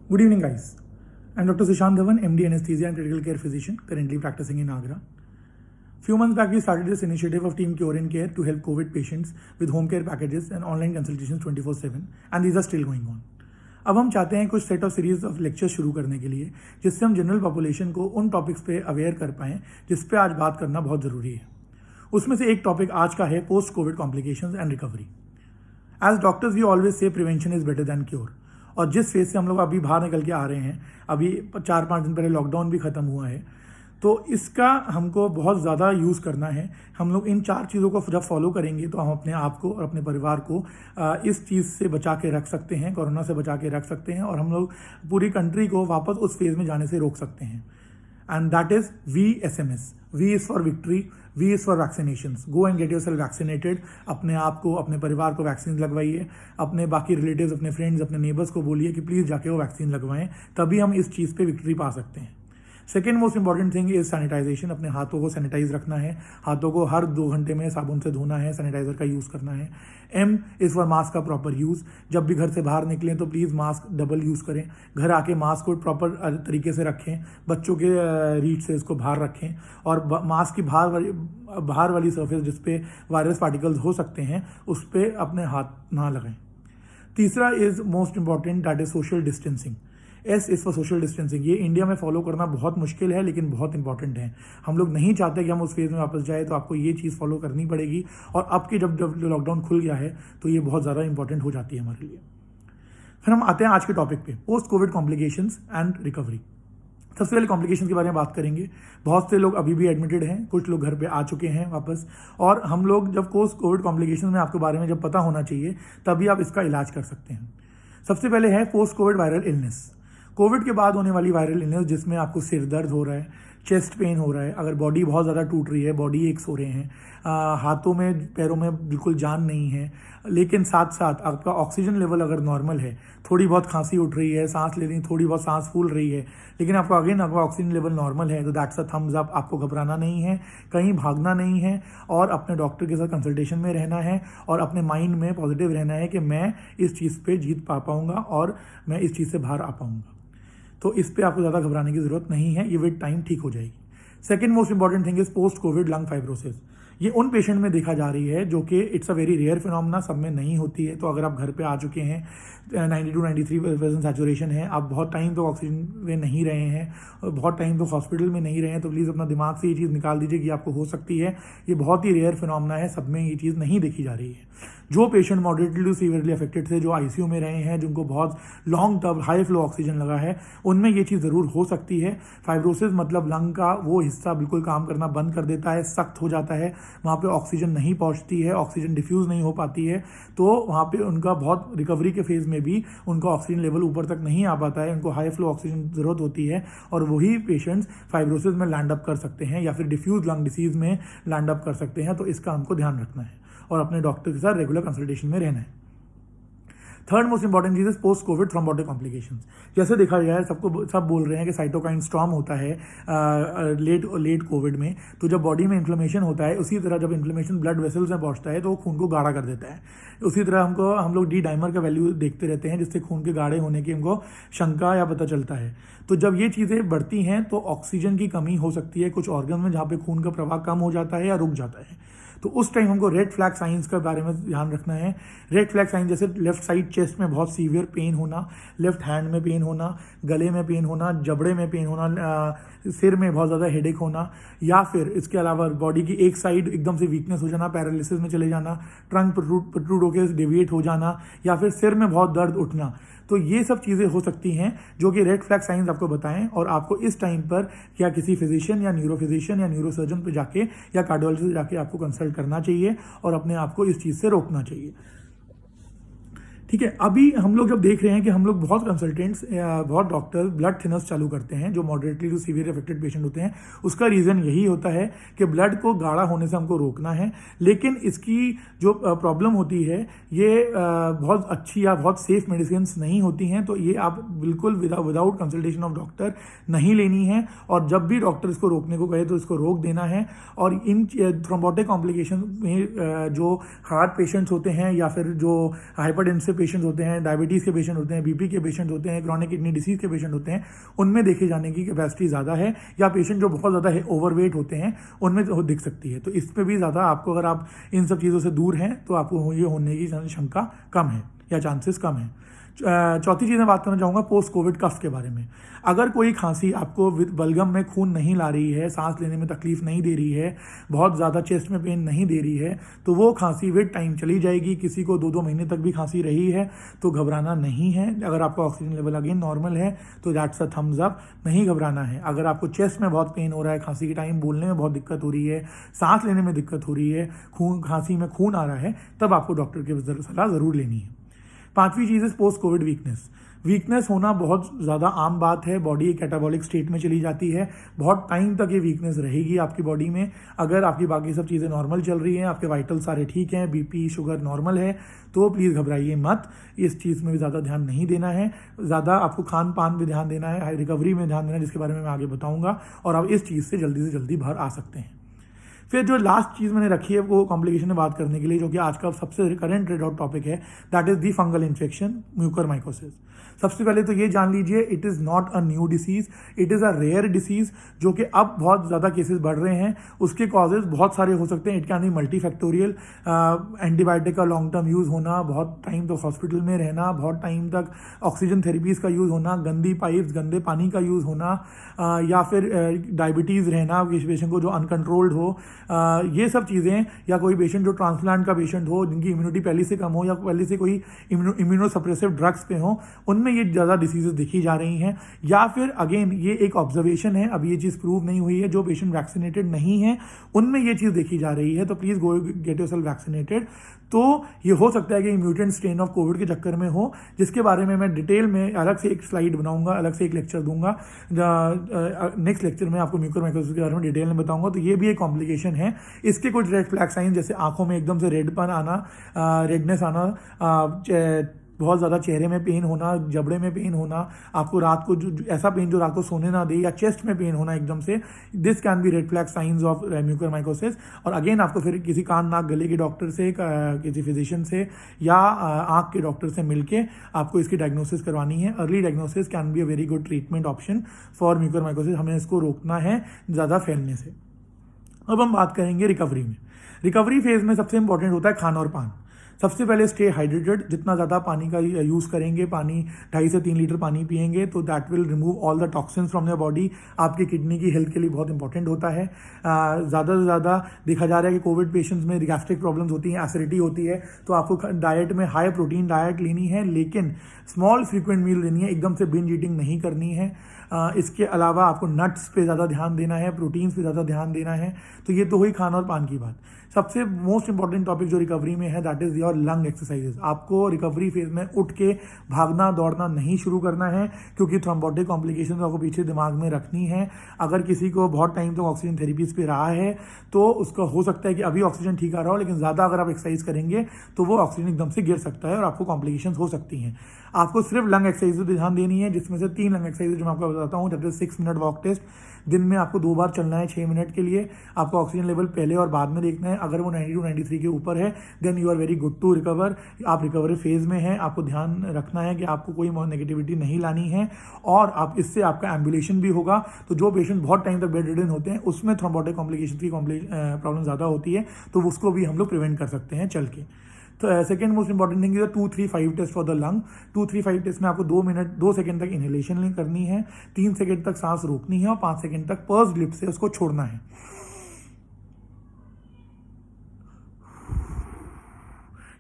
Good evening, guys. I'm Dr. Sushant Dhawan, MD Anesthesia and Critical Care Physician, currently practicing in Agra. Few months back, we started this initiative of Team Cure and Care to help COVID patients with home care packages and online consultations 24/7, and these are still going on. अब हम चाहते हैं कुछ set of series of lecture शुरू करने के लिए, जिससे हम जनरल पॉपुलेशन को उन टॉपिक्स पे अवेयर कर पाएँ जिस पे आज बात करना बहुत ज़रूरी है. उसमें से एक टॉपिक आज का है post covid complications and recovery. As doctors we always say prevention is better than cure. और जिस फेज से हम लोग अभी बाहर निकल के आ रहे हैं, अभी 4-5 दिन पहले लॉकडाउन भी ख़त्म हुआ है, तो इसका हमको बहुत ज़्यादा यूज़ करना है. हम लोग इन 4 चीज़ों को जब फॉलो करेंगे तो हम अपने आप को और अपने परिवार को इस चीज़ से बचा के रख सकते हैं, कोरोना से बचा के रख सकते हैं, और हम लोग पूरी कंट्री को वापस उस फेज़ में जाने से रोक सकते हैं. And that is VSMS. V is for victory, V is for vaccinations. Go and get yourself vaccinated. अपने आप को, अपने परिवार को वैक्सीन लगवाइए. अपने बाकी रिलेटिव्स, अपने फ्रेंड्स, अपने नेबर्स को बोलिए कि प्लीज़ जाके वो वैक्सीन लगवाएं. तभी हम इस चीज़ पे विक्ट्री पा सकते हैं. Second most important thing is sanitization. अपने हाथों को सैनिटाइज रखना है. हाथों को हर 2 घंटे में साबुन से धोना है. सैनिटाइजर का यूज़ करना है. M इज़ फॉर मास्क का प्रॉपर यूज़. जब भी घर से बाहर निकलें तो प्लीज़ मास्क डबल यूज़ करें. घर आके मास्क को प्रॉपर तरीके से रखें. बच्चों के रीच से इसको बाहर रखें. और मास्क की बाहर वाली सरफेस जिस पे वायरस पार्टिकल्स हो सकते हैं उस पर अपने हाथ ना लगाएं. तीसरा is most important, that is social distancing. S is for social distancing. ये इंडिया में फॉलो करना बहुत मुश्किल है, लेकिन बहुत इंपॉर्टेंट है. हम लोग नहीं चाहते कि हम उस फेज़ में वापस जाए, तो आपको ये चीज़ फॉलो करनी पड़ेगी. और अब के जब लॉकडाउन खुल गया है तो ये बहुत ज़्यादा इंपॉर्टेंट हो जाती है हमारे लिए. फिर हम आते हैं आज के टॉपिक पे, post covid complications and recovery. सबसे पहले कॉम्प्लिकेशन के बारे में बात करेंगे. बहुत से लोग अभी भी एडमिटेड हैं, कुछ लोग घर पे आ चुके हैं वापस. और हम लोग जब पोस्ट कोविड कॉम्प्लिकेशन में आपके बारे में जब पता होना चाहिए, तभी आप इसका इलाज कर सकते हैं. सबसे पहले है post Covid viral illness. Covid के बाद होने वाली वायरल इलनेस, जिसमें आपको सिर दर्द हो रहा है, चेस्ट पेन हो रहा है, अगर बॉडी बहुत ज़्यादा टूट रही है, बॉडी एक्स हो रहे हैं, हाथों में पैरों में बिल्कुल जान नहीं है, लेकिन साथ साथ आपका ऑक्सीजन लेवल अगर नॉर्मल है, थोड़ी बहुत खांसी उठ रही है, सांस ले रही, थोड़ी बहुत सांस फूल रही है, लेकिन आपका ऑक्सीजन लेवल नॉर्मल है, तो दैट्स अ थम्स अप. आपको घबराना नहीं है, कहीं भागना नहीं है, और अपने डॉक्टर के साथ कंसल्टेशन में रहना है, और अपने माइंड में पॉजिटिव रहना है कि मैं इस चीज़ पे जीत पाऊँगा और मैं इस चीज़ से बाहर आ पाऊँगा. तो इस पे आपको ज़्यादा घबराने की ज़रूरत नहीं है, ये विद टाइम ठीक हो जाएगी. Second most important thing is post Covid lung fibrosis. ये उन पेशेंट में देखा जा रही है जो कि it's a very rare phenomena, सब में नहीं होती है. तो अगर आप घर पे आ चुके हैं, 92-93% सैचुरेशन है, आप बहुत टाइम तो ऑक्सीजन में नहीं रहे हैं, बहुत टाइम तो हॉस्पिटल में नहीं रहे हैं, तो प्लीज़ अपना दिमाग से ये चीज़ निकाल दीजिए कि आपको हो सकती है. ये बहुत ही रेयर फिनोमिना है, सब में ये चीज़ नहीं देखी जा रही है. जो patient moderately to severely affected थे, जो ICU में रहे हैं, जिनको बहुत long term high flow oxygen लगा है, उनमें ये चीज़ ज़रूर हो सकती है. फाइब्रोसिस मतलब लंग का वो हिस्सा बिल्कुल काम करना बंद कर देता है, सख्त हो जाता है, वहाँ पे ऑक्सीजन नहीं पहुँचती है, ऑक्सीजन डिफ्यूज़ नहीं हो पाती है, तो वहाँ पे उनका बहुत रिकवरी के फेज़ में भी उनका ऑक्सीजन लेवल ऊपर तक नहीं आ पाता है, उनको हाई फ्लो ऑक्सीजन ज़रूरत होती है, और वही पेशेंट्स फाइब्रोसिस में लैंड अप कर सकते हैं या फिर डिफ्यूज़ लंग डिसीज़ में लैंड अप कर सकते हैं. तो इसका हमको ध्यान रखना है और अपने डॉक्टर के साथ रेगुलर कंसल्टेशन में रहना है. Third most important cheese is post Covid thrombotic complications. जैसे देखा गया है, सब बोल रहे हैं कि साइटोकाइन स्टॉर्म होता है लेट कोविड में. तो जब बॉडी में इन्फ्लेमेशन होता है, उसी तरह जब इन्फ्लेमेशन ब्लड वेसल्स में पहुंचता है तो वो खून को गाढ़ा कर देता है. उसी तरह हम लोग डी डाइमर का वैल्यू देखते रहते हैं, जिससे खून के गाढ़े होने की हमको शंका या पता चलता है. तो जब ये चीज़ें बढ़ती हैं तो ऑक्सीजन की कमी हो सकती है कुछ ऑर्गन में, जहाँ पे खून का प्रवाह कम हो जाता है या रुक जाता है. तो उस टाइम हमको रेड फ्लैग साइंस के बारे में ध्यान रखना है. रेड फ्लैग साइंस जैसे लेफ्ट साइड चेस्ट में बहुत सीवियर पेन होना, लेफ्ट हैंड में पेन होना, गले में पेन होना, जबड़े में पेन होना, सिर में बहुत ज़्यादा हेडेक होना, या फिर इसके अलावा बॉडी की एक साइड एकदम से वीकनेस हो जाना, पैरालिसिस में चले जाना, ट्रंक प्रोट्रूड होकर डेविएट हो जाना, या फिर सिर में बहुत दर्द उठना. तो ये सब चीज़ें हो सकती हैं जो कि रेड फ्लैग साइंस आपको बताएं, और आपको इस टाइम पर या किसी फिजिशियन या न्यूरोफिजिशियन या न्यूरोसर्जन पे जाके या कार्डियोलॉजिस्ट जाके आपको कंसल्ट करना चाहिए और अपने आप को इस चीज़ से रोकना चाहिए. ठीक है. अभी हम लोग जब देख रहे हैं कि हम लोग बहुत कंसल्टेंट्स, बहुत डॉक्टर्स ब्लड थिनर्स चालू करते हैं जो moderately to severe affected patient होते हैं. उसका रीज़न यही होता है कि ब्लड को गाढ़ा होने से हमको रोकना है. लेकिन इसकी जो प्रॉब्लम होती है, ये बहुत अच्छी या बहुत सेफ मेडिसिन नहीं होती हैं. तो ये आप बिल्कुल विदाउट कंसल्टेशन ऑफ डॉक्टर नहीं लेनी है, और जब भी डॉक्टर इसको रोकने को कहे तो इसको रोक देना है. और इन थ्रोम्बोटिक कॉम्प्लिकेशन में जो हार्ट पेशेंट्स होते हैं या फिर जो हाइपरटेंसिव पेशेंट होते हैं, डायबिटीज़ के पेशेंट होते हैं, बीपी के पेशेंट होते हैं, क्रॉनिक किडनी डिसीज़ के पेशेंट होते हैं, उनमें देखे जाने की कैपेसिटी ज़्यादा है, या पेशेंट जो बहुत ज़्यादा ओवरवेट होते हैं उनमें तो दिख सकती है। तो इस पर भी ज़्यादा आपको, अगर आप इन सब चीज़ों से दूर हैं तो आपको ये होने की शंका कम है या चांसेस कम है। चौथी चीज़ मैं बात करना चाहूँगा पोस्ट कोविड कफ के बारे में। अगर कोई खांसी आपको बलगम में खून नहीं ला रही है, सांस लेने में तकलीफ नहीं दे रही है, बहुत ज़्यादा चेस्ट में पेन नहीं दे रही है, तो वो खांसी विद टाइम चली जाएगी। किसी को 2-2 महीने तक भी खांसी रही है तो घबराना नहीं है। अगर आपका ऑक्सीजन लेवल अगेन नॉर्मल है तो दैट्स अ थम्स अप, नहीं घबराना है। अगर आपको चेस्ट में बहुत पेन हो रहा है, खांसी के टाइम बोलने में बहुत दिक्कत हो रही है, सांस लेने में दिक्कत हो रही है, खांसी में खून आ रहा है, तब आपको डॉक्टर की सलाह ज़रूर लेनी है। पांचवी चीज़ है पोस्ट कोविड वीकनेस होना बहुत ज़्यादा आम बात है। बॉडी एक कैटाबॉलिक स्टेट में चली जाती है, बहुत टाइम तक ये वीकनेस रहेगी आपकी बॉडी में। अगर आपकी बाकी सब चीज़ें नॉर्मल चल रही हैं, आपके वाइटल सारे ठीक हैं, बीपी शुगर नॉर्मल है, तो प्लीज़ घबराइए मत। इस चीज़ में भी ज़्यादा ध्यान नहीं देना है, ज़्यादा आपको खान पान में ध्यान देना है, रिकवरी में ध्यान देना है, जिसके बारे में मैं आगे बताऊँगा, और आप इस चीज़ से जल्दी बाहर आ सकते हैं। फिर जो लास्ट चीज़ मैंने रखी है वो कॉम्प्लिकेशन में बात करने के लिए, जो कि आज का सबसे करंट रेड हॉट टॉपिक है, that is the fungal infection mucormycosis. सबसे पहले तो ये जान लीजिए, it is not a new disease, it is a rare disease, जो कि अब बहुत ज़्यादा केसेस बढ़ रहे हैं। उसके कॉजेज बहुत सारे हो सकते हैं। It can be multifactorial, antibiotic का लॉन्ग टर्म यूज़ होना, बहुत टाइम तक हॉस्पिटल में रहना, बहुत टाइम तक ऑक्सीजन थेरेपीज़ का यूज़ होना, गंदी पाइप्स, गंदे पानी का यूज़ होना, या फिर डायबिटीज़ रहना किसी पेशेंट को जो अनकंट्रोल्ड हो, ये सब चीज़ें, या कोई पेशेंट जो ट्रांसप्लांट का पेशेंट हो, जिनकी इम्यूनिटी पहले से कम हो, या पहले से कोई इम्यूनोसप्रेसिव ड्रग्स पे हो, उनमें ये ज़्यादा डिसीजेज देखी जा रही हैं। या फिर अगेन ये एक ऑब्जर्वेशन है, अभी ये चीज़ प्रूव नहीं हुई है, जो पेशेंट वैक्सीनेटेड नहीं है उनमें ये चीज़ देखी जा रही है। तो please go get yourself vaccinated. तो ये हो सकता है कि म्यूटेंट स्ट्रेन ऑफ कोविड के चक्कर में हो, जिसके बारे में मैं डिटेल में अलग से एक स्लाइड बनाऊंगा, अलग से एक लेक्चर दूंगा। नेक्स्ट लेक्चर में आपको म्यूकरमाइकोसिस के बारे में डिटेल में बताऊंगा। तो ये भी एक कॉम्प्लिकेशन है। इसके कुछ रेड फ्लैग साइन, जैसे आंखों में एकदम से रेडपन आना, रेडनेस आना, बहुत ज़्यादा चेहरे में पेन होना, जबड़े में पेन होना, आपको रात को जो ऐसा पेन जो रात को सोने ना दे, या चेस्ट में पेन होना एकदम से, this can be red flag science of mucormycosis. और अगेन आपको फिर किसी कान नाक गले के डॉक्टर से, किसी फिजिशियन से, या आँख के डॉक्टर से मिलके आपको इसकी डायग्नोसिस करवानी है। Early diagnosis can be a very good treatment option for mucormycosis. हमें इसको रोकना है ज़्यादा फैलने से। अब हम बात करेंगे रिकवरी में। रिकवरी फेज में सबसे इंपॉर्टेंट होता है खाना और पान। सबसे पहले स्टे हाइड्रेटेड, जितना ज़्यादा पानी का यूज़ करेंगे, पानी 2.5 से 3 लीटर पानी पिएंगे, तो that will remove all the toxins from your body. आपकी किडनी की हेल्थ के लिए बहुत इंपॉर्टेंट होता है। ज़्यादा से ज़्यादा देखा जा रहा है कि कोविड पेशेंट्स में गैस्ट्रिक प्रॉब्लम्स होती हैं, एसिडिटी होती है, तो आपको डाइट में हाई प्रोटीन डाइट लेनी है, लेकिन स्मॉल फ्रीक्वेंट मील लेनी है, एकदम से बिंज ईटिंग नहीं करनी है। इसके अलावा आपको नट्स पे ज़्यादा ध्यान देना है, प्रोटीन्स पे ज़्यादा ध्यान देना है। तो ये तो हुई खाना और पान की बात। सबसे मोस्ट इंपॉर्टेंट टॉपिक जो रिकवरी में है, that is your lung exercises. आपको रिकवरी फेज में उठ के भागना दौड़ना नहीं शुरू करना है, क्योंकि थ्रोम्बोटिक कॉम्प्लिकेशन आपको पीछे दिमाग में रखनी है। अगर किसी को बहुत टाइम तक ऑक्सीजन थेरेपीज पे रहा है, तो उसका हो सकता है कि अभी ऑक्सीजन ठीक आ रहा हो, लेकिन ज़्यादा अगर आप एक्सरसाइज करेंगे तो वो ऑक्सीजन एकदम से गिर सकता है और आपको कॉम्प्लिकेशन हो सकती हैं। आपको सिर्फ लंग एक्सरसाइज पर ध्यान देनी है, जिसमें से 3 लंग एक्सरसाइज जो मैं आपको बताता हूँ। That is 6 minute walk test. दिन में आपको 2 बार चलना है 6 मिनट के लिए। आपको ऑक्सीजन लेवल पहले और बाद में देखना है। अगर वो 92 93 के ऊपर है, then you are very good to recover. आप रिकवरी फेज में हैं। आपको ध्यान रखना है कि आपको कोई नेगेटिविटी नहीं लानी है, और आप इससे आपका एम्बुलेशन भी होगा। तो जो पेशेंट बहुत टाइम तक बेड रिडन होते हैं, उसमें थ्रोम्बोटिक कॉम्प्लिकेशन की प्रॉब्लम ज़्यादा होती है, तो उसको भी हम लोग प्रिवेंट कर सकते हैं चल के। तो second most important thing is 2-3-5 test for the lung. 2-3-5 test में आपको 2 सेकंड तक इनहेलेशन करनी है, 3 सेकंड तक सांस रोकनी है, और 5 सेकंड तक पर्स्ड लिप से उसको छोड़ना है।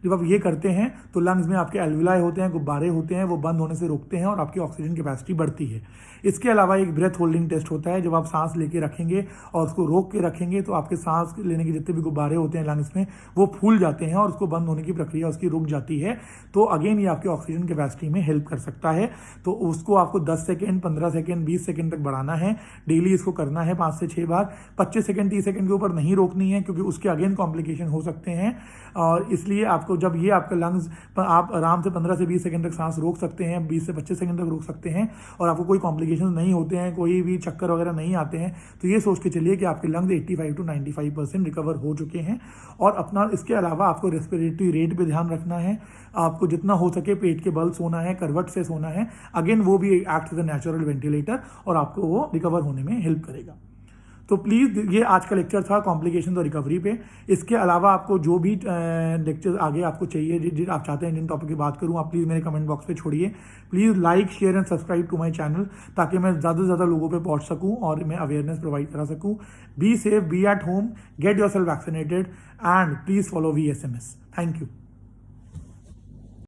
जब आप ये करते हैं तो लंग्स में आपके एल्विलाई होते हैं, गुब्बारे होते हैं, वो बंद होने से रोकते हैं और आपकी ऑक्सीजन कैपेसिटी बढ़ती है। इसके अलावा एक ब्रेथ होल्डिंग टेस्ट होता है। जब आप सांस लेके रखेंगे और उसको रोक के रखेंगे, तो आपके सांस लेने के जितने भी गुब्बारे होते हैं लंग्स में, वो फूल जाते हैं और उसको बंद होने की प्रक्रिया उसकी रुक जाती है। तो अगेन ये आपकी ऑक्सीजन कैपेसिटी में हेल्प कर सकता है। तो उसको आपको 10 सेकेंड, 15 सेकेंड, 20 सेकेंड तक बढ़ाना है। डेली इसको करना है 5 से 6 बार। 25 सेकेंड, 30 सेकेंड के ऊपर नहीं रोकनी है, क्योंकि उसके अगेन कॉम्प्लिकेशन हो सकते हैं। और इसलिए आपको तो जब ये आपका लंग्स पर आप आराम से 15 से 20 सेकंड तक सांस रोक सकते हैं, 20 से 25 सेकंड तक रोक सकते हैं और आपको कोई कॉम्प्लिकेशन नहीं होते हैं, कोई भी चक्कर वगैरह नहीं आते हैं, तो ये सोच के चलिए कि आपके लंग्स 85 to 95% रिकवर हो चुके हैं। और अपना इसके अलावा आपको रेस्पिरेटरी रेट पे ध्यान रखना है, आपको जितना हो सके पेट के बल सोना है, करवट से सोना है, अगेन वो भी act as a natural ventilator और आपको वो रिकवर होने में हेल्प करेगा। तो प्लीज़ ये आज का लेक्चर था कॉम्प्लिकेशन और रिकवरी पे। इसके अलावा आपको जो भी लेक्चर आगे आपको चाहिए, जिन आप चाहते हैं जिन टॉपिक की बात करूँ, आप प्लीज़ मेरे कमेंट बॉक्स पे छोड़िए। Please like share and subscribe to my channel, ताकि मैं ज़्यादा से ज़्यादा लोगों पे पहुंच सकूं और मैं अवेयरनेस प्रोवाइड करा सकूं। Be safe, be at home, get yourself vaccinated and please follow VSMS। Thank you.